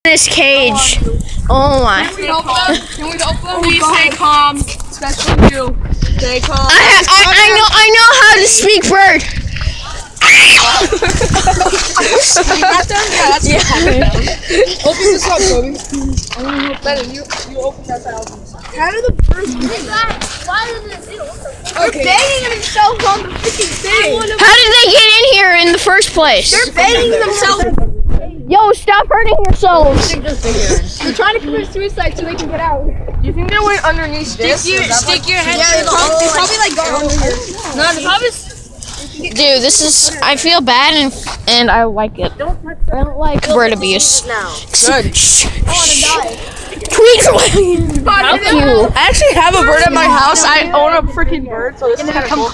This cage. Oh my. Can we help them? Please stay calm. Especially you. Stay calm. I know how to speak bird. Open this up, Toby. Better, you open that valve. How did the first thing? Why did it do? Okay. Banging themselves on the freaking thing. How did they get in here in the first place? They're banging themselves. Yo, stop hurting yourselves. They're trying to commit suicide so they can get out. Do you think they went underneath this? Stick your head. Yeah, they probably like got under here. No, they probably. Dude, this is. I feel bad and I like it. I don't like bird abuse. No. Good. Tweet Fuck you. I actually have a bird at my house. I own a freaking bird, so it's kind of cool.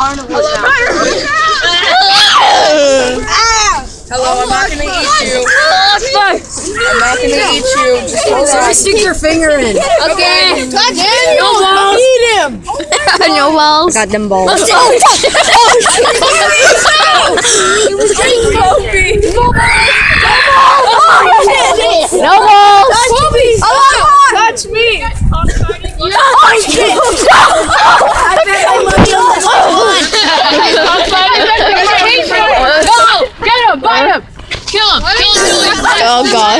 Hello, I'm not gonna eat you. I'm not gonna eat you. Just stick your finger in. Okay. No balls. Eat him. No balls. Got them balls. It was getting comfy. No balls. Touch me. Get him. Bite him. Kill him. Oh god.